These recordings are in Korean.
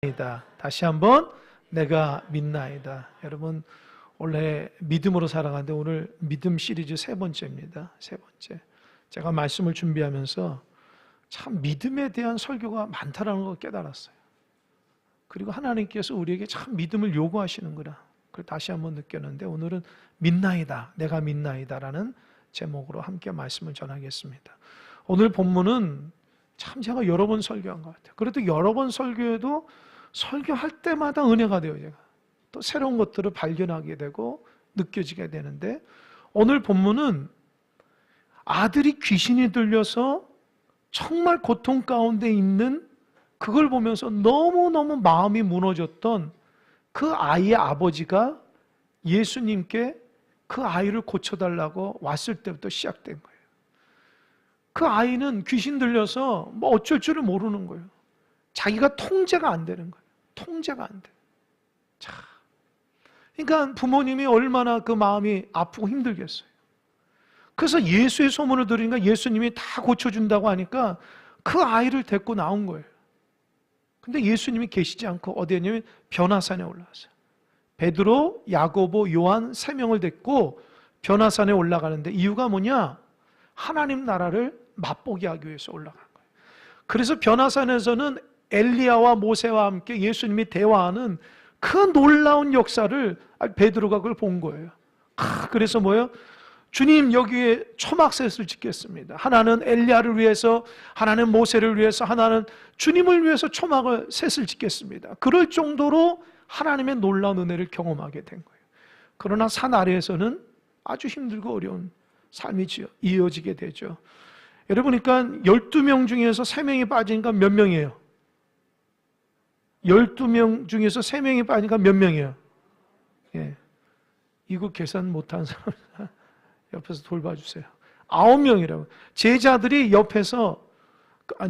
믿나이다. 다시 한번 내가 믿나이다. 여러분 원래 믿음으로 살아가는데 오늘 믿음 시리즈 세 번째입니다. 세 번째. 제가 말씀을 준비하면서 참 믿음에 대한 설교가 많다라는 걸 깨달았어요. 그리고 하나님께서 우리에게 참 믿음을 요구하시는구나. 그걸 다시 한번 느꼈는데 오늘은 믿나이다. 내가 믿나이다라는 제목으로 함께 말씀을 전하겠습니다. 오늘 본문은 참 제가 여러 번 설교한 것 같아요. 그래도 여러 번 설교해도 설교할 때마다 은혜가 돼요. 제가 또 새로운 것들을 발견하게 되고 느껴지게 되는데 오늘 본문은 아들이 귀신이 들려서 정말 고통 가운데 있는 그걸 보면서 너무너무 마음이 무너졌던 그 아이의 아버지가 예수님께 그 아이를 고쳐달라고 왔을 때부터 시작된 거예요. 그 아이는 귀신 들려서 뭐 어쩔 줄을 모르는 거예요. 자기가 통제가 안 되는 거예요. 통제가 안 돼. 자, 그러니까 부모님이 얼마나 그 마음이 아프고 힘들겠어요. 그래서 예수의 소문을 들으니까 예수님이 다 고쳐준다고 하니까 그 아이를 데리고 나온 거예요. 근데 예수님이 계시지 않고 어디였냐면 변화산에 올라왔어요. 베드로, 야고보, 요한 3명을 데리고 변화산에 올라가는데 이유가 뭐냐? 하나님 나라를 맛보게 하기 위해서 올라간 거예요. 그래서 변화산에서는 엘리야와 모세와 함께 예수님이 대화하는 그 놀라운 역사를 베드로가 그걸 본 거예요. 그래서 뭐예요? 주님 여기에 초막셋을 짓겠습니다. 하나는 엘리야를 위해서, 하나는 모세를 위해서, 하나는 주님을 위해서 초막을 셋을 짓겠습니다. 그럴 정도로 하나님의 놀라운 은혜를 경험하게 된 거예요. 그러나 산 아래에서는 아주 힘들고 어려운 삶이 이어지게 되죠. 여러분 그러니까 12명 중에서 3명이 빠지니까 몇 명이에요? 12명 중에서 3명이 빠지니까 몇 명이에요? 예. 이거 계산 못한 사람 옆에서 돌봐주세요. 9명이라고. 제자들이 옆에서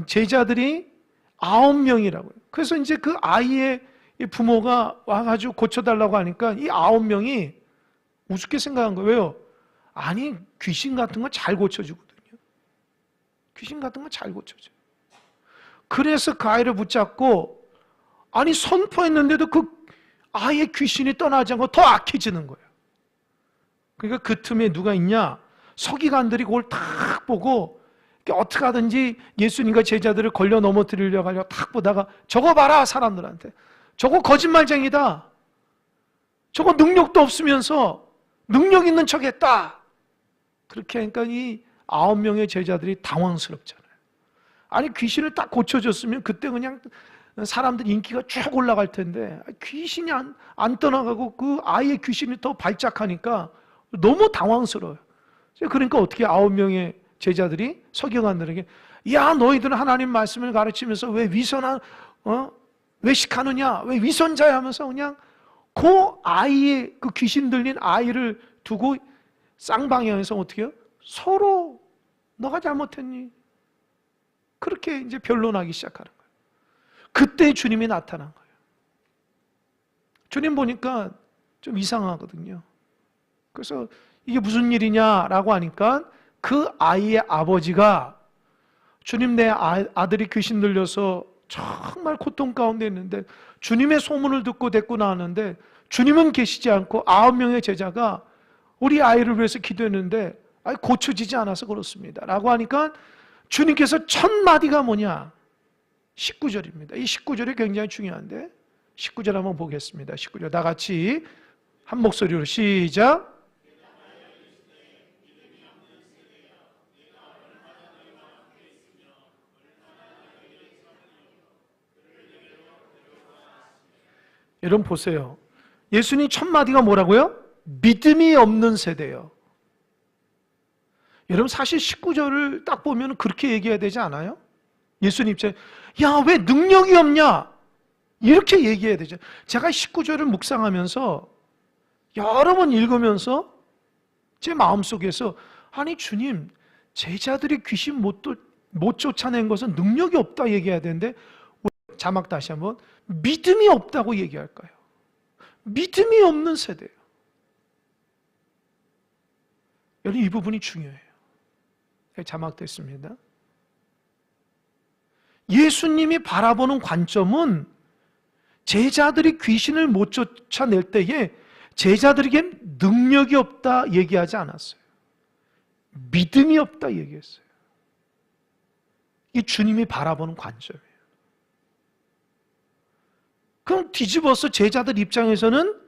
제자들이 9명이라고요. 그래서 이제 그 아이의 부모가 와가지고 고쳐달라고 하니까 이 9명이 우습게 생각한 거예요. 왜요? 아니 귀신 같은 거 잘 고쳐주거든요. 귀신 같은 거 잘 고쳐줘요. 그래서 그 아이를 붙잡고 아니 선포했는데도 그 아이의 귀신이 떠나지 않고 더 악해지는 거예요. 그러니까 그 틈에 누가 있냐? 서기관들이 그걸 탁 보고 어떻게 하든지 예수님과 제자들을 걸려 넘어뜨리려고 하려고 탁 보다가 저거 봐라 사람들한테. 저거 거짓말쟁이다. 저거 능력도 없으면서 능력 있는 척 했다. 그렇게 하니까 이 9명의 제자들이 당황스럽잖아요. 아니 귀신을 딱 고쳐줬으면 그때 그냥 사람들 인기가 쭉 올라갈 텐데 귀신이 안 떠나가고 그 아이의 귀신이 더 발작하니까 너무 당황스러워요. 그러니까 어떻게 9명의 제자들이 서기관들에게 야 너희들은 하나님 말씀을 가르치면서 왜 위선한 외식하느냐 왜 위선자야 하면서 그냥 그 아이의 그 귀신 들린 아이를 두고 쌍방향에서 어떻게 해요? 서로 너가 잘못했니? 그렇게 이제 변론하기 시작하는 거예요. 그때 주님이 나타난 거예요. 주님 보니까 좀 이상하거든요. 그래서 이게 무슨 일이냐라고 하니까 그 아이의 아버지가 주님 내 아들이 귀신 들려서 정말 고통 가운데 있는데 주님의 소문을 듣고 데리고 나왔는데 주님은 계시지 않고 9명의 제자가 우리 아이를 위해서 기도했는데 고쳐지지 않아서 그렇습니다 라고 하니까 주님께서 첫 마디가 뭐냐? 19절입니다. 이 19절이 굉장히 중요한데 19절 한번 보겠습니다. 19절 다 같이 한 목소리로 시작. 여러분 보세요. 예수님 첫 마디가 뭐라고요? 믿음이 없는 세대예요. 여러분 사실 19절을 딱 보면 그렇게 얘기해야 되지 않아요? 예수님 입장에 야 왜 능력이 없냐? 이렇게 얘기해야 되죠. 제가 19절을 묵상하면서 여러 번 읽으면서 제 마음속에서 아니 주님 제자들이 귀신 못 쫓아낸 것은 능력이 없다 얘기해야 되는데 자막 다시 한번 믿음이 없다고 얘기할까요? 믿음이 없는 세대예요. 여러분 이 부분이 중요해요. 자막 됐습니다. 예수님이 바라보는 관점은 제자들이 귀신을 못 쫓아낼 때에 제자들에게 능력이 없다 얘기하지 않았어요. 믿음이 없다 얘기했어요. 이 주님이 바라보는 관점이에요. 그럼 뒤집어서 제자들 입장에서는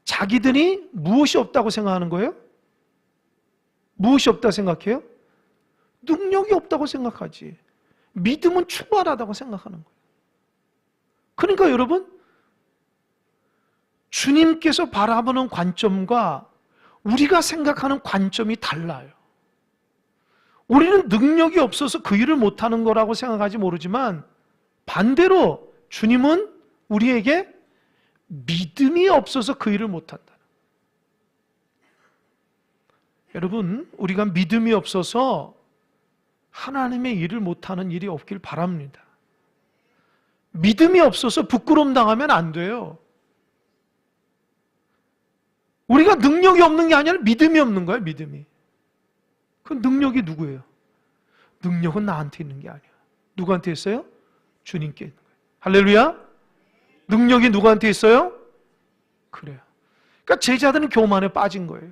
자기들이 무엇이 없다고 생각하는 거예요? 무엇이 없다고 생각해요? 능력이 없다고 생각하지. 믿음은 충만하다고 생각하는 거예요. 그러니까 여러분, 주님께서 바라보는 관점과 우리가 생각하는 관점이 달라요. 우리는 능력이 없어서 그 일을 못하는 거라고 생각하지 모르지만 반대로 주님은 우리에게 믿음이 없어서 그 일을 못한다. 여러분, 우리가 믿음이 없어서 하나님의 일을 못하는 일이 없길 바랍니다. 믿음이 없어서 부끄러움 당하면 안 돼요. 우리가 능력이 없는 게 아니라 믿음이 없는 거예요, 믿음이. 그 능력이 누구예요? 능력은 나한테 있는 게 아니야. 누구한테 있어요? 주님께 있는 거예요. 할렐루야? 능력이 누구한테 있어요? 그래요. 그러니까 제자들은 교만에 빠진 거예요.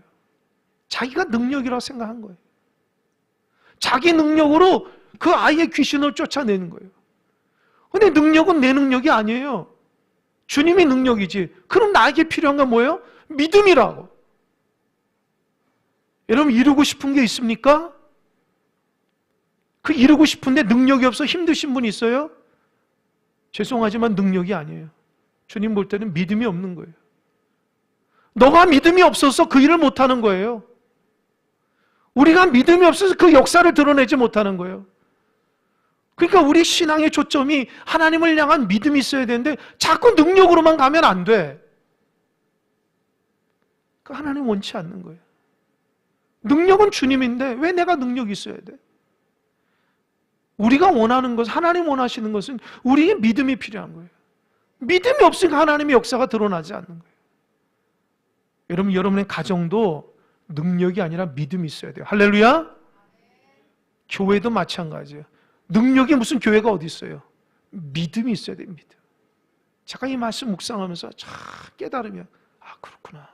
자기가 능력이라고 생각한 거예요. 자기 능력으로 그 아이의 귀신을 쫓아내는 거예요. 근데 능력은 내 능력이 아니에요. 주님의 능력이지. 그럼 나에게 필요한 건 뭐예요? 믿음이라고. 여러분, 이루고 싶은 게 있습니까? 그 이루고 싶은데 능력이 없어 힘드신 분 있어요? 죄송하지만 능력이 아니에요. 주님 볼 때는 믿음이 없는 거예요. 너가 믿음이 없어서 그 일을 못하는 거예요. 우리가 믿음이 없어서 그 역사를 드러내지 못하는 거예요. 그러니까 우리 신앙의 초점이 하나님을 향한 믿음이 있어야 되는데 자꾸 능력으로만 가면 안 돼. 그 하나님 원치 않는 거예요. 능력은 주님인데 왜 내가 능력이 있어야 돼? 우리가 원하는 것, 하나님 원하시는 것은 우리의 믿음이 필요한 거예요. 믿음이 없으니까 하나님의 역사가 드러나지 않는 거예요. 여러분, 여러분의 가정도 능력이 아니라 믿음이 있어야 돼요. 할렐루야? 교회도 마찬가지예요. 능력이 무슨 교회가 어디 있어요? 믿음이 있어야 돼요. 믿음. 제가 이 말씀 묵상하면서 참 깨달으면 그렇구나.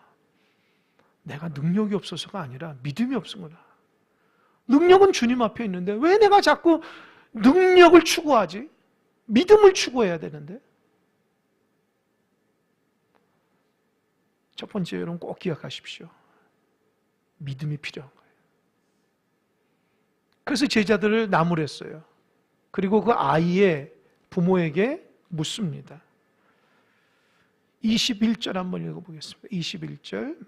내가 능력이 없어서가 아니라 믿음이 없은구나. 능력은 주님 앞에 있는데 왜 내가 자꾸 능력을 추구하지? 믿음을 추구해야 되는데. 첫 번째, 여러분 꼭 기억하십시오. 믿음이 필요한 거예요. 그래서 제자들을 나무랬어요. 그리고 그 아이의 부모에게 묻습니다. 21절 한번 읽어보겠습니다. 21절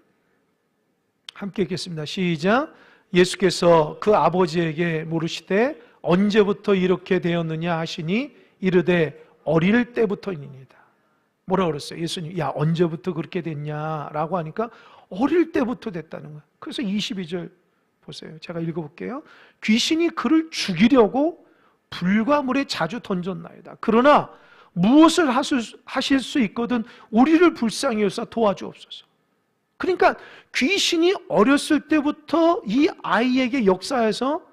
함께 읽겠습니다. 시작. 예수께서 그 아버지에게 물으시되 언제부터 이렇게 되었느냐 하시니 이르되 어릴 때부터입니다. 뭐라고 그랬어요? 예수님, 야 언제부터 그렇게 됐냐라고 하니까 어릴 때부터 됐다는 거예요. 그래서 22절 보세요. 제가 읽어볼게요. 귀신이 그를 죽이려고 불과 물에 자주 던졌나이다. 그러나 무엇을 하실 수 있거든 우리를 불쌍히 여사 도와주옵소서. 그러니까 귀신이 어렸을 때부터 이 아이에게 역사해서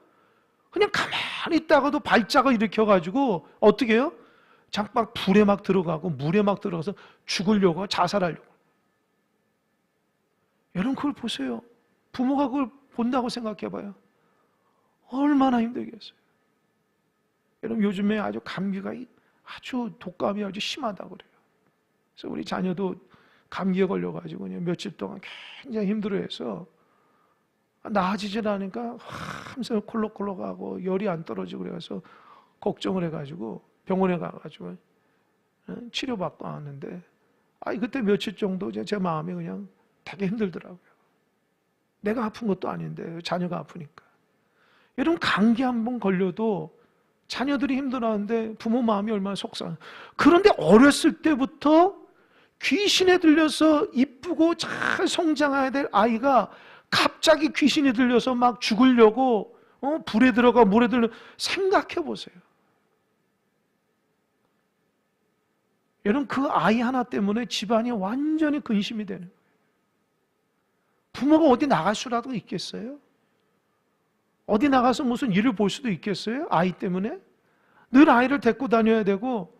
그냥 가만히 있다가도 발작을 일으켜가지고 어떻게 해요? 잠깐 불에 막 들어가고 물에 막 들어가서 죽으려고 자살하려고. 여러분 그걸 보세요. 부모가 그걸 본다고 생각해봐요. 얼마나 힘들겠어요. 여러분 요즘에 아주 감기가 아주 독감이 아주 심하다고 그래요. 그래서 우리 자녀도 감기에 걸려가지고 그냥 며칠 동안 굉장히 힘들어해서 나아지질 않으니까 항상 콜록콜록하고 열이 안 떨어지고 그래서 걱정을 해가지고 병원에 가가지고 치료받고 왔는데 그때 며칠 정도 제 마음이 그냥 되게 힘들더라고요. 내가 아픈 것도 아닌데 자녀가 아프니까. 여러분 감기 한번 걸려도 자녀들이 힘들어하는데 부모 마음이 얼마나 속상해. 그런데 어렸을 때부터 귀신에 들려서 이쁘고 잘 성장해야 될 아이가 갑자기 귀신이 들려서 막 죽으려고 불에 들어가 물에 들려. 생각해 보세요. 여러분 그 아이 하나 때문에 집안이 완전히 근심이 되는 거예요. 부모가 어디 나갈 수라도 있겠어요? 어디 나가서 무슨 일을 볼 수도 있겠어요? 아이 때문에? 늘 아이를 데리고 다녀야 되고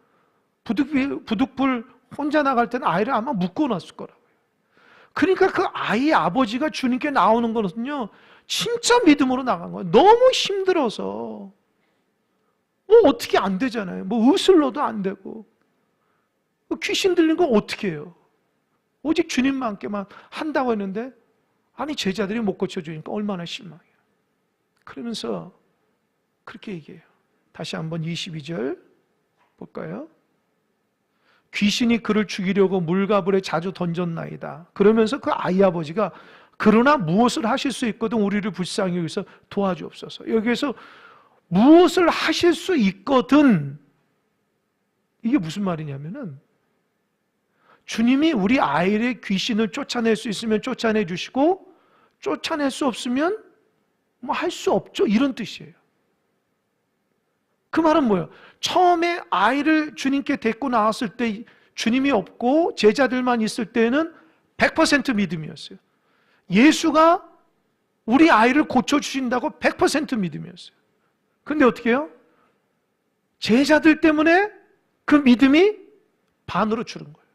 부득불 혼자 나갈 때는 아이를 아마 묶어놨을 거라고요. 그러니까 그 아이의 아버지가 주님께 나오는 것은요, 진짜 믿음으로 나간 거예요. 너무 힘들어서. 뭐 어떻게 안 되잖아요. 뭐 의술로도 안 되고. 귀신 들린 거 어떻게 해요? 오직 주님만께만 한다고 했는데, 아니 제자들이 못 고쳐주니까 얼마나 실망해요. 그러면서 그렇게 얘기해요. 다시 한번 22절 볼까요? 귀신이 그를 죽이려고 물가불에 자주 던졌나이다. 그러면서 그 아이 아버지가 그러나 무엇을 하실 수 있거든 우리를 불쌍히 여기서 도와주옵소서. 여기에서 무엇을 하실 수 있거든, 이게 무슨 말이냐면은 주님이 우리 아이의 귀신을 쫓아낼 수 있으면 쫓아내 주시고 쫓아낼 수 없으면 뭐 할 수 없죠, 이런 뜻이에요. 그 말은 뭐예요? 처음에 아이를 주님께 데리고 나왔을 때 주님이 없고 제자들만 있을 때는 100% 믿음이었어요. 예수가 우리 아이를 고쳐주신다고 100% 믿음이었어요. 근데 어떻게 해요? 제자들 때문에 그 믿음이 반으로 줄은 거예요.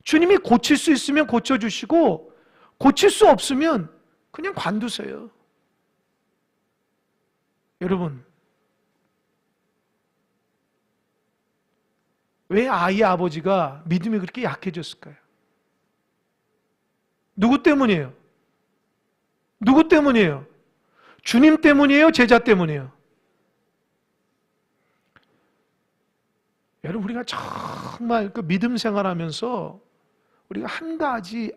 주님이 고칠 수 있으면 고쳐주시고 고칠 수 없으면 그냥 관두세요. 여러분, 왜 아이의 아버지가 믿음이 그렇게 약해졌을까요? 누구 때문이에요? 누구 때문이에요? 주님 때문이에요? 제자 때문이에요? 여러분, 우리가 정말 그 믿음 생활하면서 우리가 한 가지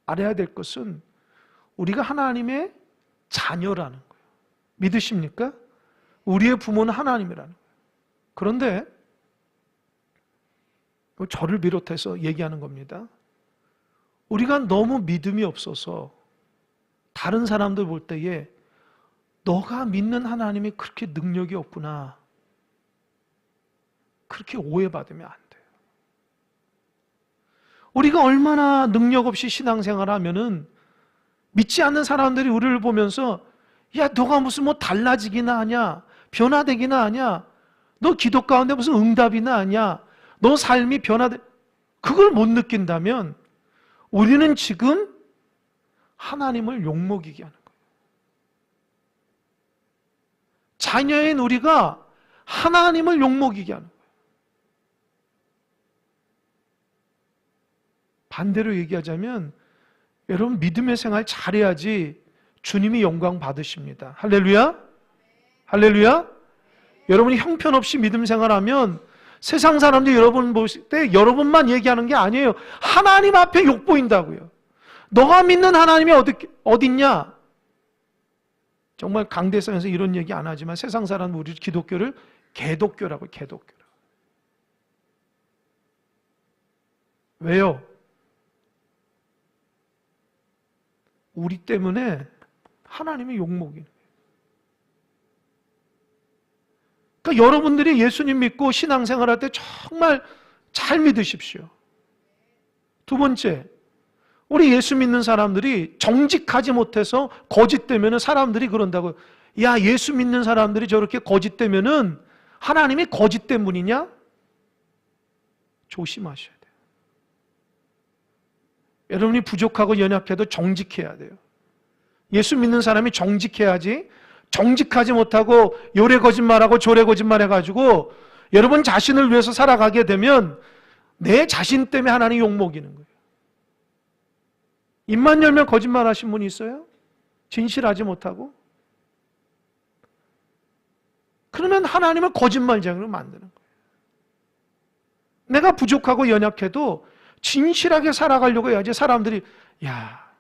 알아야 될 것은 우리가 하나님의 자녀라는 거예요. 믿으십니까? 우리의 부모는 하나님이라는 거예요. 그런데 저를 비롯해서 얘기하는 겁니다. 우리가 너무 믿음이 없어서 다른 사람들 볼 때에 너가 믿는 하나님이 그렇게 능력이 없구나, 그렇게 오해받으면 안 돼요. 우리가 얼마나 능력 없이 신앙생활을 하면은 믿지 않는 사람들이 우리를 보면서 야, 너가 무슨 뭐 달라지기나 하냐, 변화되기나 하냐, 너 기도 가운데 무슨 응답이나 하냐, 너 삶이 변화돼, 그걸 못 느낀다면 우리는 지금 하나님을 욕먹이게 하는 거예요. 자녀인 우리가 하나님을 욕먹이게 하는 거예요. 반대로 얘기하자면 여러분, 믿음의 생활 잘해야지 주님이 영광 받으십니다. 할렐루야? 할렐루야? 여러분이 형편없이 믿음 생활하면 세상 사람들이 여러분 보실 때 여러분만 얘기하는 게 아니에요. 하나님 앞에 욕 보인다고요. 너가 믿는 하나님이 어딨냐? 정말 강대상에서 이런 얘기 안 하지만 세상 사람은 우리 기독교를 개독교라고, 개독교라고. 왜요? 우리 때문에 하나님의 욕먹이는 거예요. 그러니까 여러분들이 예수님 믿고 신앙생활할 때 정말 잘 믿으십시오. 두 번째, 우리 예수 믿는 사람들이 정직하지 못해서 거짓되면 사람들이 그런다고요. 야, 예수 믿는 사람들이 저렇게 거짓되면은 하나님이 거짓된 분이냐? 조심하셔야 돼요. 여러분이 부족하고 연약해도 정직해야 돼요. 예수 믿는 사람이 정직해야지, 정직하지 못하고 요래 거짓말하고 저래 거짓말해가지고 여러분 자신을 위해서 살아가게 되면 내 자신 때문에 하나님 욕먹이는 거예요. 입만 열면 거짓말하신 분이 있어요? 진실하지 못하고? 그러면 하나님을 거짓말쟁이로 만드는 거예요. 내가 부족하고 연약해도 진실하게 살아가려고 해야지 사람들이 야,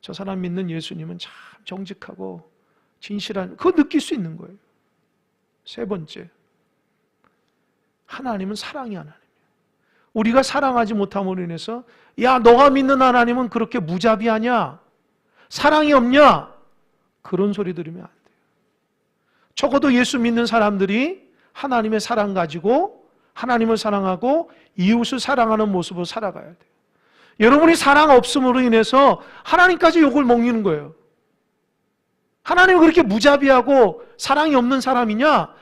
저 사람 믿는 예수님은 참 정직하고 진실한, 그거 느낄 수 있는 거예요. 세 번째, 하나님은 사랑이 하나님이에요. 우리가 사랑하지 못함으로 인해서 야, 너가 믿는 하나님은 그렇게 무자비하냐, 사랑이 없냐, 그런 소리 들으면 안 돼요. 적어도 예수 믿는 사람들이 하나님의 사랑 가지고 하나님을 사랑하고 이웃을 사랑하는 모습으로 살아가야 돼요. 여러분이 사랑 없음으로 인해서 하나님까지 욕을 먹이는 거예요. 하나님은 그렇게 무자비하고 사랑이 없는 사람이냐?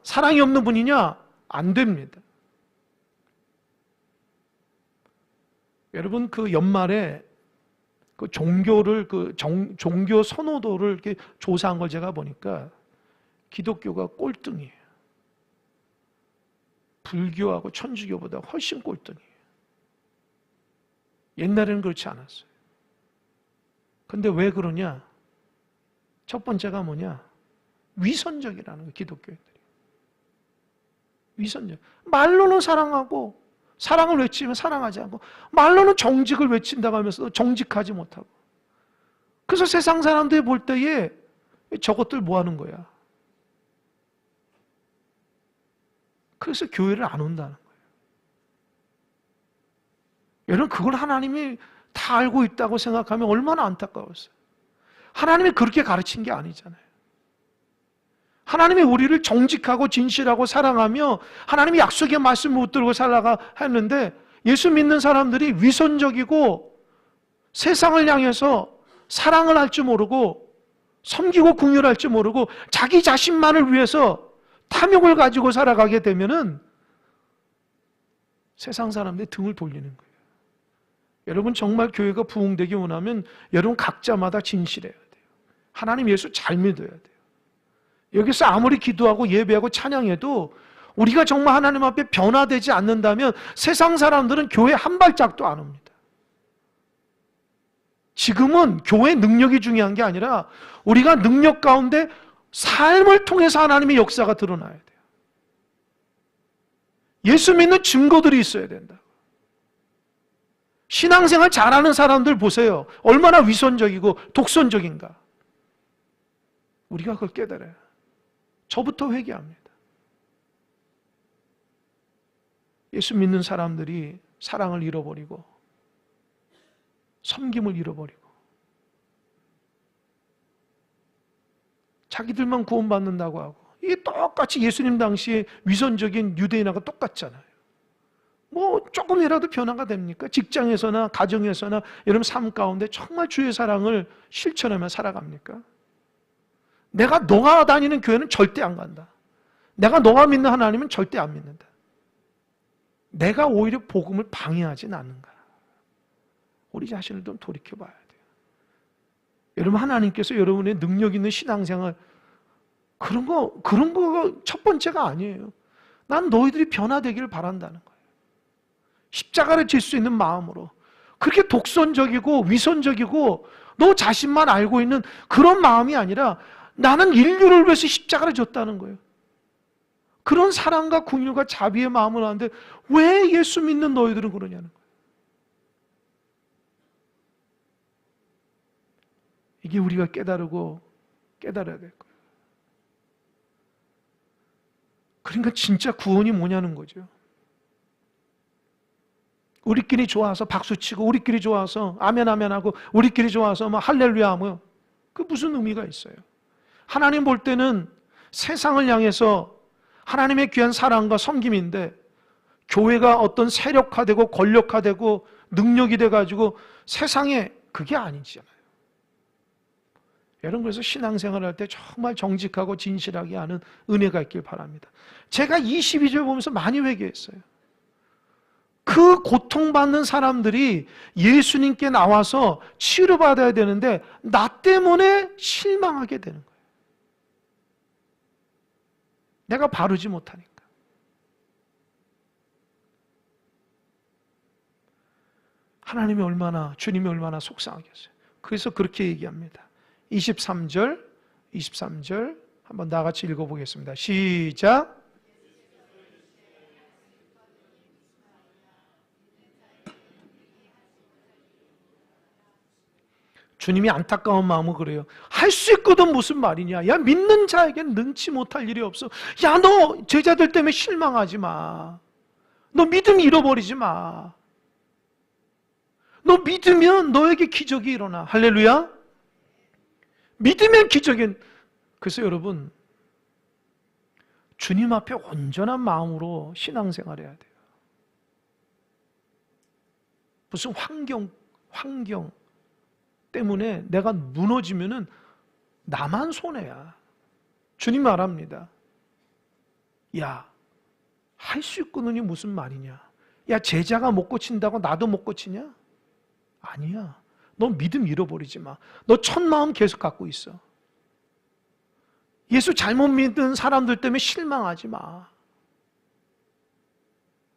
사랑이 없는 분이냐? 안 됩니다. 여러분 그 연말에 그 종교를 종교 선호도를 이렇게 조사한 걸 제가 보니까 기독교가 꼴등이에요. 불교하고 천주교보다 훨씬 꼴등이에요. 옛날에는 그렇지 않았어요. 근데 왜 그러냐? 첫 번째가 뭐냐? 위선적이라는 거예요, 기독교인들이. 위선적. 말로는 사랑하고, 사랑을 외치면 사랑하지 않고, 말로는 정직을 외친다고 하면서도 정직하지 못하고. 그래서 세상 사람들이 볼 때에 저것들 뭐 하는 거야? 그래서 교회를 안 온다는 거예요. 여러분, 그걸 하나님이 다 알고 있다고 생각하면 얼마나 안타까웠어요. 하나님이 그렇게 가르친 게 아니잖아요. 하나님이 우리를 정직하고 진실하고 사랑하며 하나님이 약속의 말씀을 붙들고 살아가 했는데 예수 믿는 사람들이 위선적이고 세상을 향해서 사랑을 할 줄 모르고 섬기고 긍휼할 줄 모르고 자기 자신만을 위해서 탐욕을 가지고 살아가게 되면은 세상 사람들이 등을 돌리는 거예요. 여러분 정말 교회가 부흥되기 원하면 여러분 각자마다 진실해야 돼요. 하나님 예수 잘 믿어야 돼요. 여기서 아무리 기도하고 예배하고 찬양해도 우리가 정말 하나님 앞에 변화되지 않는다면 세상 사람들은 교회 한 발짝도 안 옵니다. 지금은 교회 능력이 중요한 게 아니라 우리가 능력 가운데 삶을 통해서 하나님의 역사가 드러나야 돼요. 예수 믿는 증거들이 있어야 된다. 신앙생활 잘하는 사람들 보세요. 얼마나 위선적이고 독선적인가. 우리가 그걸 깨달아요. 저부터 회개합니다. 예수 믿는 사람들이 사랑을 잃어버리고 섬김을 잃어버리고 자기들만 구원받는다고 하고 이게 똑같이 예수님 당시에 위선적인 유대인하고 똑같잖아요. 뭐 조금이라도 변화가 됩니까? 직장에서나 가정에서나 여러분 삶 가운데 정말 주의 사랑을 실천하며 살아갑니까? 내가 너가 다니는 교회는 절대 안 간다. 내가 너가 믿는 하나님은 절대 안 믿는다. 내가 오히려 복음을 방해하진 않는가. 우리 자신을 좀 돌이켜봐야 돼요. 여러분 하나님께서 여러분의 능력 있는 신앙생활 그런 거 첫 번째가 아니에요. 난 너희들이 변화되기를 바란다는 거예요. 십자가를 질 수 있는 마음으로 그렇게 독선적이고 위선적이고 너 자신만 알고 있는 그런 마음이 아니라 나는 인류를 위해서 십자가를 졌다는 거예요. 그런 사랑과 긍휼과 자비의 마음을 하는데 왜 예수 믿는 너희들은 그러냐는 거예요. 이게 우리가 깨달아야 될 거예요. 그러니까 진짜 구원이 뭐냐는 거죠. 우리끼리 좋아서 박수치고 우리끼리 좋아서 아멘 아멘 하고 우리끼리 좋아서 뭐 할렐루야 하며 그 무슨 의미가 있어요. 하나님 볼 때는 세상을 향해서 하나님의 귀한 사랑과 섬김인데 교회가 어떤 세력화되고 권력화되고 능력이 돼가지고 세상에 그게 아니잖아요. 여러분 그래서 신앙생활을 할 때 정말 정직하고 진실하게 하는 은혜가 있길 바랍니다. 제가 22절 보면서 많이 회개했어요. 그 고통받는 사람들이 예수님께 나와서 치료받아야 되는데 나 때문에 실망하게 되는 거예요. 내가 바르지 못하니까. 하나님이 주님이 얼마나 속상하겠어요. 그래서 그렇게 얘기합니다. 23절 한번 다 같이 읽어보겠습니다. 시작. 주님이 안타까운 마음은 그래요. 할 수 있거든 무슨 말이냐. 야 믿는 자에겐 능치 못할 일이 없어. 야 너 제자들 때문에 실망하지 마. 너 믿음 잃어버리지 마. 너 믿으면 너에게 기적이 일어나. 할렐루야. 믿으면 기적이. 그래서 여러분 주님 앞에 온전한 마음으로 신앙생활해야 돼요. 무슨 환경 때문에 내가 무너지면은 나만 손해야. 주님 말합니다. 야, 할 수 있거든이 무슨 말이냐? 야, 제자가 못 고친다고 나도 못 고치냐? 아니야. 너 믿음 잃어버리지 마. 너 첫마음 계속 갖고 있어. 예수 잘못 믿은 사람들 때문에 실망하지 마.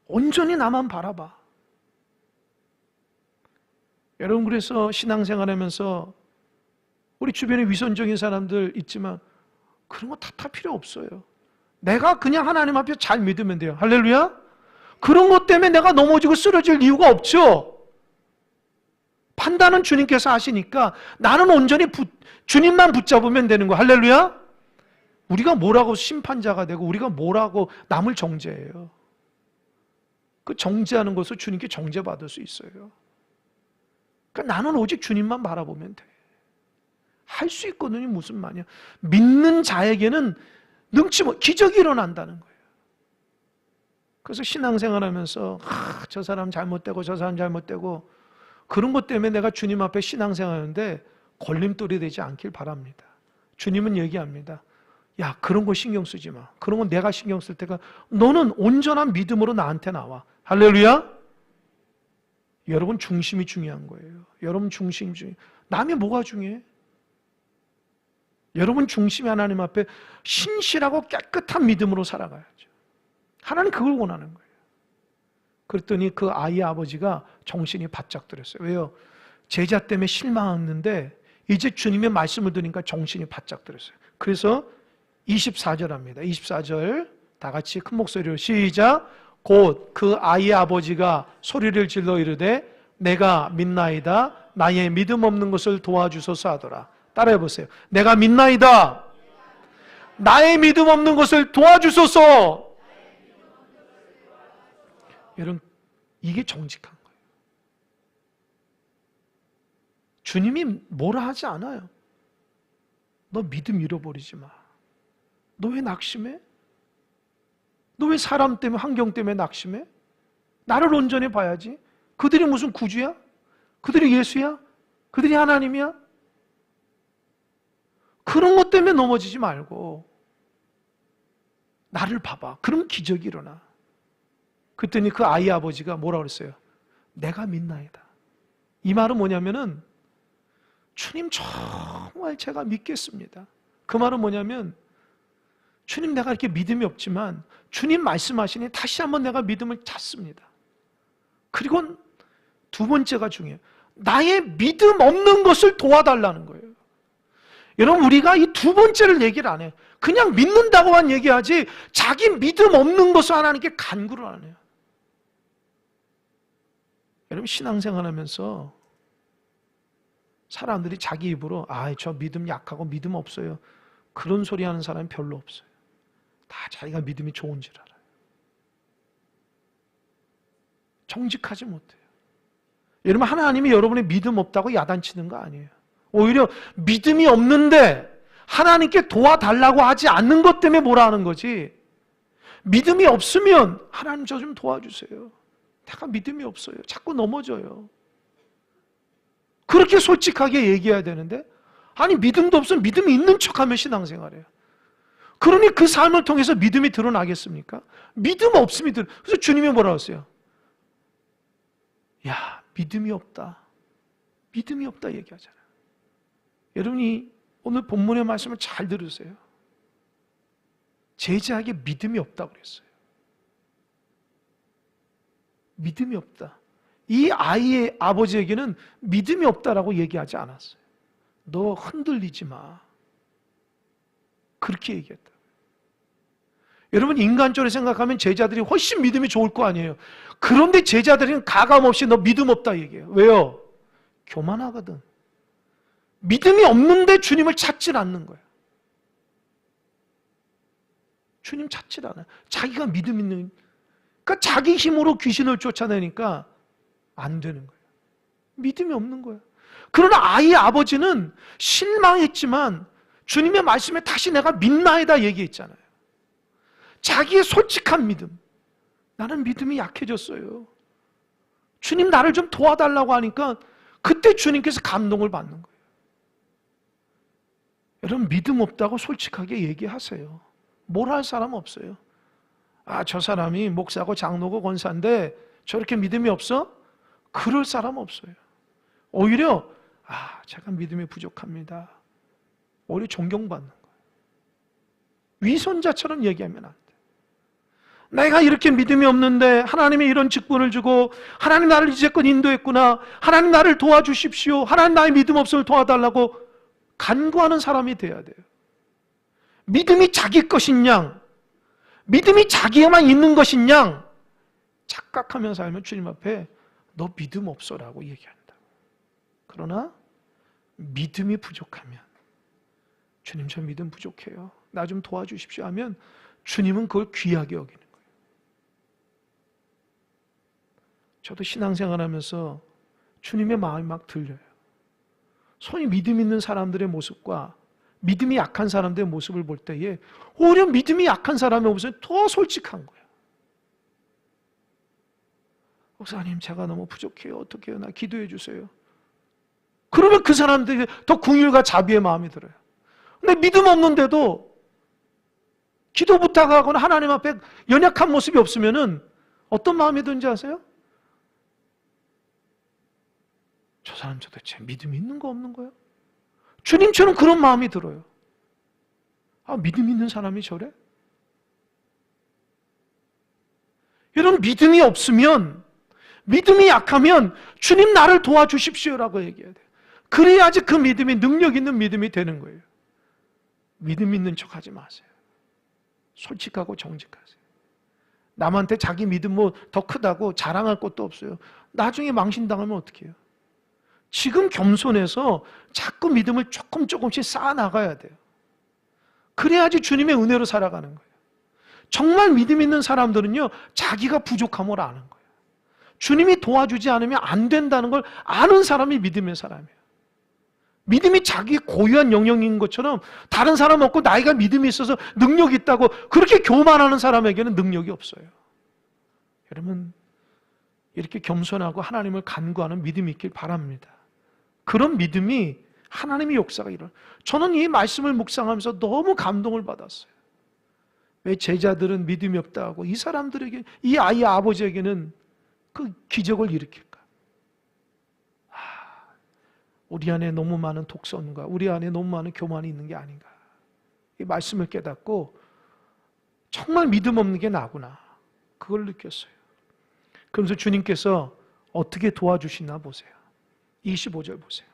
온전히 나만 바라봐. 여러분, 그래서 신앙생활하면서 우리 주변에 위선적인 사람들 있지만 그런 거 탓할 필요 없어요. 내가 그냥 하나님 앞에 잘 믿으면 돼요. 할렐루야. 그런 것 때문에 내가 넘어지고 쓰러질 이유가 없죠. 판단은 주님께서 하시니까 나는 온전히 주님만 붙잡으면 되는 거야. 할렐루야. 우리가 뭐라고 심판자가 되고 우리가 뭐라고 남을 정죄해요. 그 정죄하는 것을 주님께 정죄받을 수 있어요. 그러니까 나는 오직 주님만 바라보면 돼. 할 수 있거든요. 무슨 말이야. 믿는 자에게는 능치 못 기적이 일어난다는 거예요. 그래서 신앙생활하면서 저 사람 잘못되고 저 사람 잘못되고 그런 것 때문에 내가 주님 앞에 신앙생활하는데 걸림돌이 되지 않길 바랍니다. 주님은 얘기합니다. 야, 그런 거 신경 쓰지 마. 그런 건 내가 신경 쓸 테니까 너는 온전한 믿음으로 나한테 나와. 할렐루야. 여러분 중심이 중요한 거예요. 여러분 중심이 중요해요. 남이 뭐가 중요해? 여러분 중심이 하나님 앞에 신실하고 깨끗한 믿음으로 살아가야죠. 하나님 그걸 원하는 거예요. 그랬더니 그 아이의 아버지가 정신이 바짝 들었어요. 왜요? 제자 때문에 실망했는데 이제 주님의 말씀을 들으니까 정신이 바짝 들었어요. 그래서 24절 합니다. 24절 다 같이 큰 목소리로 시작. 곧 그 아이의 아버지가 소리를 질러 이르되 내가 믿나이다. 나의 믿음 없는 것을 도와주소서 하더라. 따라해 보세요. 내가 믿나이다. 나의 믿음 없는 것을 도와주소서. 여러분, 이게 정직한 거예요. 주님이 뭐라 하지 않아요. 너 믿음 잃어버리지 마. 너 왜 낙심해? 너 왜 사람 때문에, 환경 때문에 낙심해? 나를 온전히 봐야지. 그들이 무슨 구주야? 그들이 예수야? 그들이 하나님이야? 그런 것 때문에 넘어지지 말고 나를 봐봐. 그럼 기적이 일어나. 그랬더니 그 아이 아버지가 뭐라고 그랬어요? 내가 믿나이다. 이 말은 뭐냐면은 주님 정말 제가 믿겠습니다. 그 말은 뭐냐면 주님 내가 이렇게 믿음이 없지만 주님 말씀하시니 다시 한번 내가 믿음을 찾습니다. 그리고 두 번째가 중요해요. 나의 믿음 없는 것을 도와달라는 거예요. 여러분 우리가 이 두 번째를 얘기를 안 해요. 그냥 믿는다고만 얘기하지 자기 믿음 없는 것을 하나님께 간구를 안 해요. 여러분 신앙생활하면서 사람들이 자기 입으로 저 믿음 약하고 믿음 없어요. 그런 소리 하는 사람이 별로 없어요. 다 자기가 믿음이 좋은 줄 알아요. 정직하지 못해요. 여러분 하나님이 여러분의 믿음 없다고 야단치는 거 아니에요. 오히려 믿음이 없는데 하나님께 도와달라고 하지 않는 것 때문에 뭐라 하는 거지. 믿음이 없으면 하나님 저 좀 도와주세요. 내가 믿음이 없어요. 자꾸 넘어져요. 그렇게 솔직하게 얘기해야 되는데 아니 믿음도 없으면 믿음이 있는 척하면 신앙생활해요. 그러니 그 삶을 통해서 믿음이 드러나겠습니까? 믿음 없음이 그래서 주님이 뭐라고 했어요? 야, 믿음이 없다. 믿음이 없다 얘기하잖아요. 여러분이 오늘 본문의 말씀을 잘 들으세요. 제자에게 믿음이 없다고 그랬어요. 믿음이 없다. 이 아이의 아버지에게는 믿음이 없다라고 얘기하지 않았어요. 너 흔들리지 마. 그렇게 얘기했다. 여러분 인간적으로 생각하면 제자들이 훨씬 믿음이 좋을 거 아니에요. 그런데 제자들은 가감없이 너 믿음 없다 얘기해요. 왜요? 교만하거든. 믿음이 없는데 주님을 찾질 않는 거예요. 주님 찾질 않아요. 자기가 믿음 있는 그러니까 자기 힘으로 귀신을 쫓아내니까 안 되는 거예요. 믿음이 없는 거예요. 그러나 아이의 아버지는 실망했지만 주님의 말씀에 다시 내가 믿나이다 얘기했잖아요. 자기의 솔직한 믿음. 나는 믿음이 약해졌어요. 주님 나를 좀 도와달라고 하니까 그때 주님께서 감동을 받는 거예요. 여러분 믿음 없다고 솔직하게 얘기하세요. 뭘 할 사람 없어요. 저 사람이 목사고 장로고 권사인데 저렇게 믿음이 없어? 그럴 사람 없어요. 오히려 제가 믿음이 부족합니다. 오히려 존경받는 거예요. 위선자처럼 얘기하면 안 돼. 내가 이렇게 믿음이 없는데 하나님이 이런 직분을 주고 하나님 나를 이제껏 인도했구나. 하나님 나를 도와주십시오. 하나님 나의 믿음 없음을 도와달라고 간구하는 사람이 돼야 돼요. 믿음이 자기 것인 양, 믿음이 자기에만 있는 것인 양 착각하며 살면 주님 앞에 너 믿음 없어라고 얘기한다. 그러나 믿음이 부족하면 주님 저 믿음 부족해요. 나 좀 도와주십시오 하면 주님은 그걸 귀하게 여기는 거예요. 저도 신앙생활하면서 주님의 마음이 막 들려요. 소위 믿음 있는 사람들의 모습과 믿음이 약한 사람들의 모습을 볼 때에 오히려 믿음이 약한 사람의 모습은 더 솔직한 거예요. 목사님 제가 너무 부족해요. 어떻게 해요? 나 기도해 주세요. 그러면 그 사람들이 더 긍휼과 자비의 마음이 들어요. 근데 믿음 없는데도 기도 부탁하거나 하나님 앞에 연약한 모습이 없으면은 어떤 마음이 드는지 아세요? 저 사람 도대체 믿음이 있는 거 없는 거야? 주님처럼 그런 마음이 들어요. 믿음 있는 사람이 저래? 여러분 믿음이 없으면, 믿음이 약하면 주님 나를 도와주십시오라고 얘기해야 돼요. 그래야지 그 믿음이 능력 있는 믿음이 되는 거예요. 믿음 있는 척 하지 마세요. 솔직하고 정직하세요. 남한테 자기 믿음 더 크다고 자랑할 것도 없어요. 나중에 망신당하면 어떻게 해요? 지금 겸손해서 자꾸 믿음을 조금씩 쌓아나가야 돼요. 그래야지 주님의 은혜로 살아가는 거예요. 정말 믿음 있는 사람들은요, 자기가 부족함을 아는 거예요. 주님이 도와주지 않으면 안 된다는 걸 아는 사람이 믿음의 사람이에요. 믿음이 자기 고유한 영역인 것처럼 다른 사람 없고 나이가 믿음이 있어서 능력이 있다고 그렇게 교만하는 사람에게는 능력이 없어요. 여러분, 이렇게 겸손하고 하나님을 간구하는 믿음이 있길 바랍니다. 그런 믿음이 하나님의 역사가 일어나요. 저는 이 말씀을 묵상하면서 너무 감동을 받았어요. 왜 제자들은 믿음이 없다고 이 사람들에게, 이 아이의 아버지에게는 그 기적을 일으킬까? 우리 안에 너무 많은 독선과 우리 안에 너무 많은 교만이 있는 게 아닌가. 이 말씀을 깨닫고 정말 믿음 없는 게 나구나. 그걸 느꼈어요. 그러면서 주님께서 어떻게 도와주시나 보세요. 25절 보세요.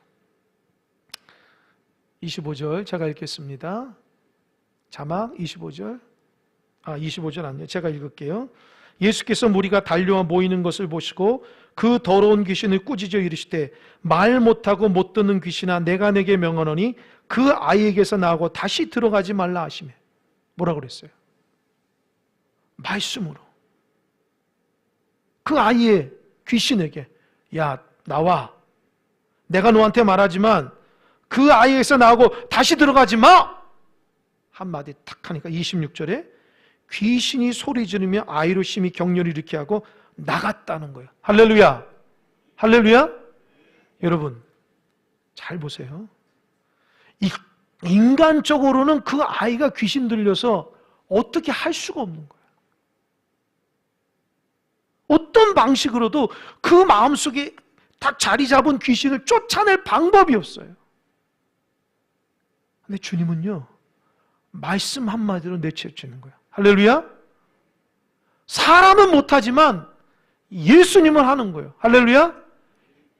25절 제가 읽겠습니다. 자막 25절. 25절 아니에요. 제가 읽을게요. 예수께서 무리가 달려와 모이는 것을 보시고 그 더러운 귀신을 꾸짖어 이르시되 말 못하고 못 듣는 귀신아 내가 내게 명하노니 그 아이에게서 나오고 다시 들어가지 말라 하시매. 뭐라고 그랬어요? 말씀으로 그 아이의 귀신에게 야 나와, 내가 너한테 말하지만 그 아이에게서 나오고 다시 들어가지 마! 한마디 탁 하니까 26절에 귀신이 소리 지르며 아이로 심히 격렬히 일으키게 하고 나갔다는 거예요. 할렐루야! 할렐루야! 여러분 잘 보세요. 인간적으로는 그 아이가 귀신 들려서 어떻게 할 수가 없는 거예요. 어떤 방식으로도 그 마음속에 딱 자리 잡은 귀신을 쫓아낼 방법이 없어요. 근데 주님은요, 말씀 한마디로 내쫓는 거예요. 할렐루야? 사람은 못하지만 예수님은 하는 거예요. 할렐루야?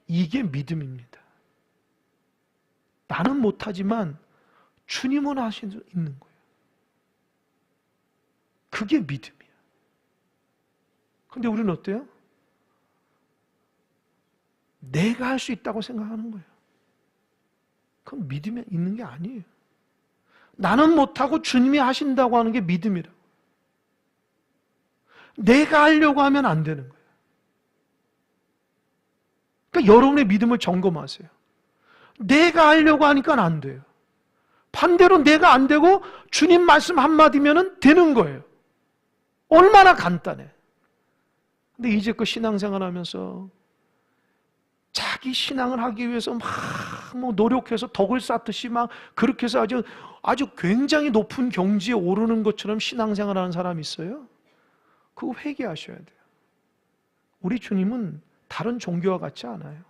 이게 믿음입니다. 나는 못하지만 주님은 하실 수 있는 거예요. 그게 믿음이에요. 근데 우리는 어때요? 내가 할 수 있다고 생각하는 거예요. 그건 믿음이 있는 게 아니에요. 나는 못하고 주님이 하신다고 하는 게 믿음이라고. 내가 하려고 하면 안 되는 거예요. 그러니까 여러분의 믿음을 점검하세요. 내가 하려고 하니까 안 돼요. 반대로 내가 안 되고 주님 말씀 한마디면 되는 거예요. 얼마나 간단해. 근데 이제껏 신앙생활 하면서 자기 신앙을 하기 위해서 막 노력해서 덕을 쌓듯이 막 그렇게 해서 아주 굉장히 높은 경지에 오르는 것처럼 신앙생활 하는 사람이 있어요? 그거 회개하셔야 돼요. 우리 주님은 다른 종교와 같지 않아요.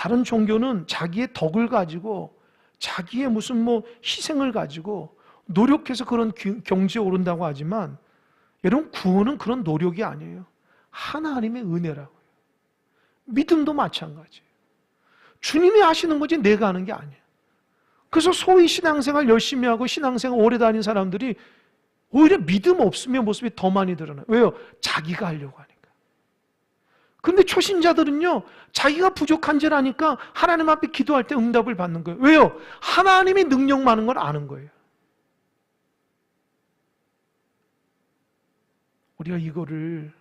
다른 종교는 자기의 덕을 가지고 자기의 무슨 희생을 가지고 노력해서 그런 경지에 오른다고 하지만 여러분 구원은 그런 노력이 아니에요. 하나님의 은혜라고요. 믿음도 마찬가지예요. 주님이 하시는 거지 내가 하는 게 아니에요. 그래서 소위 신앙생활 열심히 하고 신앙생활 오래 다닌 사람들이 오히려 믿음 없으면 모습이 더 많이 드러나요. 왜요? 자기가 하려고 하니까. 근데 초신자들은요, 자기가 부족한 줄 아니까 하나님 앞에 기도할 때 응답을 받는 거예요. 왜요? 하나님이 능력 많은 걸 아는 거예요. 우리가 이거를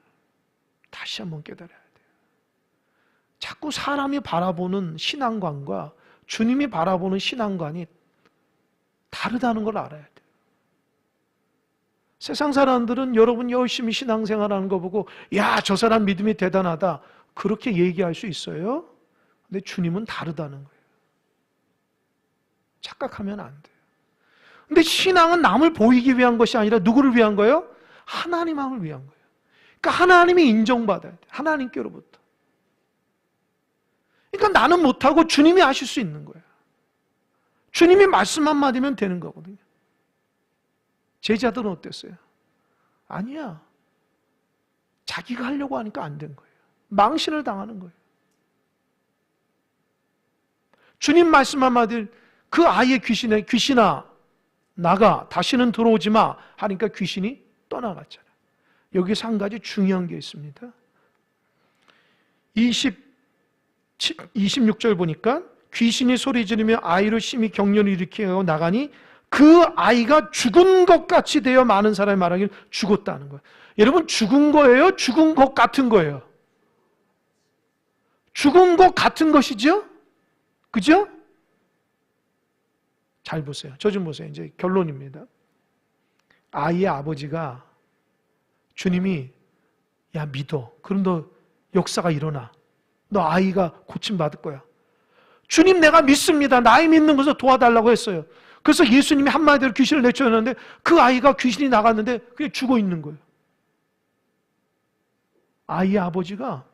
다시 한번 깨달아야 돼요. 자꾸 사람이 바라보는 신앙관과 주님이 바라보는 신앙관이 다르다는 걸 알아야 돼요. 세상 사람들은 여러분 열심히 신앙생활하는 거 보고 야, 저 사람 믿음이 대단하다 그렇게 얘기할 수 있어요. 근데 주님은 다르다는 거예요. 착각하면 안 돼요. 근데 신앙은 남을 보이기 위한 것이 아니라 누구를 위한 거예요? 하나님을 위한 거예요. 그러니까 하나님이 인정받아야 돼요. 하나님께로부터. 그러니까 나는 못하고 주님이 하실 수 있는 거예요. 주님이 말씀 한마디면 되는 거거든요. 제자들은 어땠어요? 아니야. 자기가 하려고 하니까 안 된 거예요. 망신을 당하는 거예요. 주님 말씀 한마디 그 아이의 귀신아 나가 다시는 들어오지 마 하니까 귀신이 떠나갔잖아요. 여기서 한 가지 중요한 게 있습니다. 26절 보니까 귀신이 소리 지르며 아이로 심히 격려를 일으키고 나가니 그 아이가 죽은 것 같이 되어 많은 사람이 말하기를 죽었다는 거예요. 여러분 죽은 거예요? 죽은 것 같은 거예요? 죽은 것 같은 것이죠? 그죠? 잘 보세요. 저 좀 보세요. 이제 결론입니다. 아이의 아버지가 주님이 야 믿어. 그럼 너 역사가 일어나. 너 아이가 고침받을 거야. 주님 내가 믿습니다. 나이 믿는 것을 도와달라고 했어요. 그래서 예수님이 한마디로 귀신을 내쫓았는데 그 아이가 귀신이 나갔는데 그냥 죽어 있는 거예요. 아이의 아버지가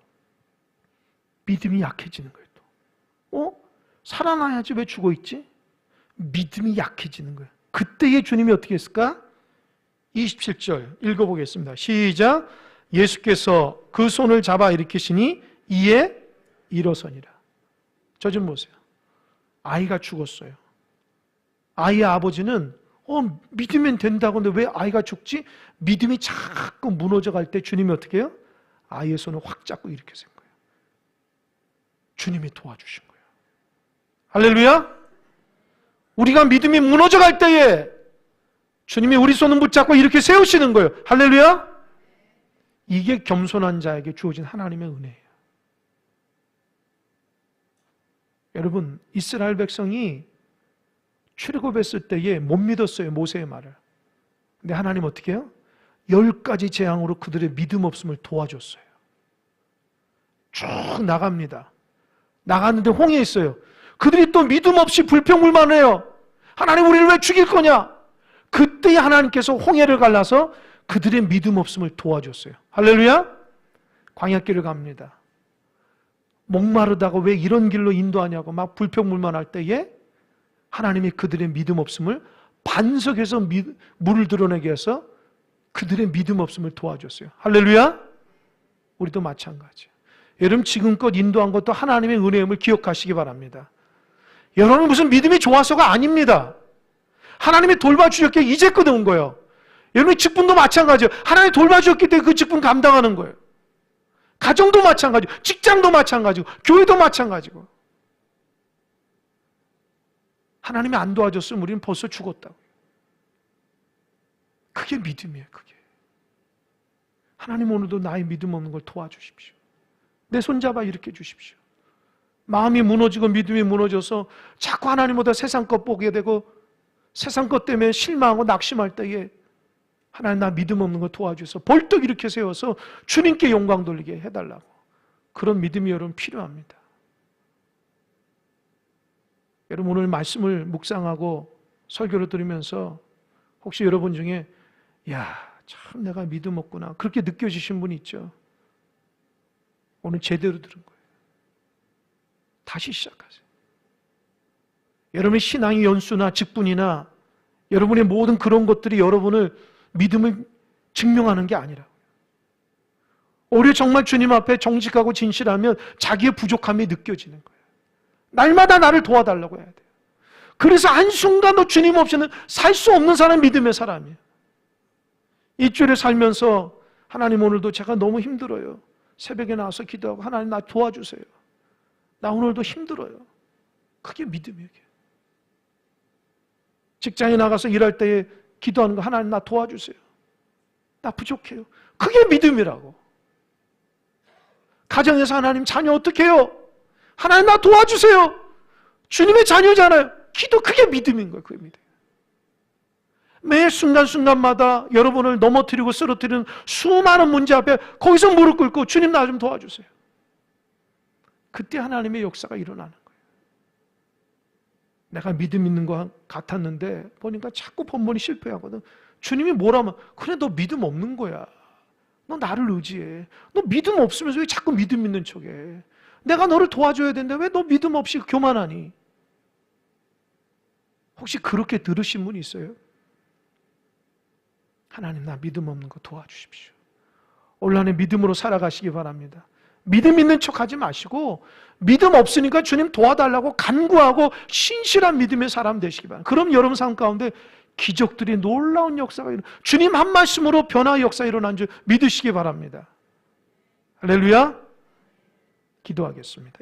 믿음이 약해지는 거예요. 또. 살아나야지 왜 죽어 있지? 믿음이 약해지는 거예요. 그때의 주님이 어떻게 했을까? 27절 읽어보겠습니다. 시작. 예수께서 그 손을 잡아 일으키시니 이에 일어서니라. 저 좀 보세요. 아이가 죽었어요. 아이의 아버지는 믿으면 된다고 하는데 왜 아이가 죽지? 믿음이 자꾸 무너져 갈 때 주님이 어떻게 해요? 아이의 손을 확 잡고 일으키신 거예요. 주님이 도와주신 거예요. 할렐루야. 우리가 믿음이 무너져 갈 때에 주님이 우리 손을 붙잡고 이렇게 세우시는 거예요. 할렐루야. 이게 겸손한 자에게 주어진 하나님의 은혜예요. 여러분 이스라엘 백성이 출애굽했을 때에 못 믿었어요. 모세의 말을. 근데 하나님 어떻게 해요? 10가지 재앙으로 그들의 믿음 없음을 도와줬어요. 쭉 나갑니다. 나갔는데 홍해에 있어요. 그들이 또 믿음 없이 불평불만해요. 하나님 우리를 왜 죽일 거냐? 그때 하나님께서 홍해를 갈라서 그들의 믿음 없음을 도와줬어요. 할렐루야. 광야길을 갑니다. 목마르다가 왜 이런 길로 인도하냐고 막 불평불만할 때에 하나님이 그들의 믿음 없음을 반석에서 물을 드러내게 해서 그들의 믿음 없음을 도와줬어요. 할렐루야. 우리도 마찬가지예요. 여러분 지금껏 인도한 것도 하나님의 은혜임을 기억하시기 바랍니다. 여러분은 무슨 믿음이 좋아서가 아닙니다. 하나님이 돌봐주셨기에 이제껏 온 거예요. 여러분의 직분도 마찬가지예요. 하나님이 돌봐주셨기 때문에 그 직분 감당하는 거예요. 가정도 마찬가지고 직장도 마찬가지고 교회도 마찬가지고. 하나님이 안 도와줬으면 우리는 벌써 죽었다고. 그게 믿음이에요. 그게. 하나님 오늘도 나의 믿음 없는 걸 도와주십시오. 내 손잡아 일으켜 주십시오. 마음이 무너지고 믿음이 무너져서 자꾸 하나님보다 세상 것 보게 되고 세상 것 때문에 실망하고 낙심할 때에 하나님 나 믿음 없는 거 도와주셔서 벌떡 이렇게 세워서 주님께 영광 돌리게 해달라고. 그런 믿음이 여러분 필요합니다. 여러분 오늘 말씀을 묵상하고 설교를 들으면서 혹시 여러분 중에 야, 참 내가 믿음 없구나 그렇게 느껴지신 분 있죠? 오늘 제대로 들은 거예요. 다시 시작하세요. 여러분의 신앙의 연수나 직분이나 여러분의 모든 그런 것들이 여러분을 믿음을 증명하는 게 아니라, 오히려 정말 주님 앞에 정직하고 진실하면 자기의 부족함이 느껴지는 거예요. 날마다 나를 도와달라고 해야 돼요. 그래서 한순간도 주님 없이는 살 수 없는 사람, 믿음의 사람이에요. 일주일에 살면서 하나님, 오늘도 제가 너무 힘들어요. 새벽에 나와서 기도하고 하나님 나 도와주세요. 나 오늘도 힘들어요. 그게 믿음이에요. 직장에 나가서 일할 때에 기도하는 거, 하나님 나 도와주세요. 나 부족해요. 그게 믿음이라고. 가정에서 하나님 자녀 어떻게 해요? 하나님 나 도와주세요. 주님의 자녀잖아요. 기도, 그게 믿음인 거예요. 그게 믿음. 매 순간순간마다 여러분을 넘어뜨리고 쓰러뜨리는 수많은 문제 앞에 거기서 무릎 꿇고 주님 나 좀 도와주세요. 그때 하나님의 역사가 일어나는 거예요. 내가 믿음 있는 것 같았는데 보니까 자꾸 번번이 실패하거든. 주님이 뭐라면, 그래 너 믿음 없는 거야. 너 나를 의지해. 너 믿음 없으면서 왜 자꾸 믿음 있는 척해. 내가 너를 도와줘야 되는데 왜 너 믿음 없이 교만하니? 혹시 그렇게 들으신 분이 있어요? 하나님 나 믿음 없는 거 도와주십시오. 올 한해 믿음으로 살아가시기 바랍니다. 믿음 있는 척 하지 마시고 믿음 없으니까 주님 도와달라고 간구하고 신실한 믿음의 사람 되시기 바랍니다. 그럼 여러분 삶 가운데 기적들이, 놀라운 역사가 주님 한 말씀으로 변화의 역사가 일어난 줄 믿으시기 바랍니다. 할렐루야. 기도하겠습니다.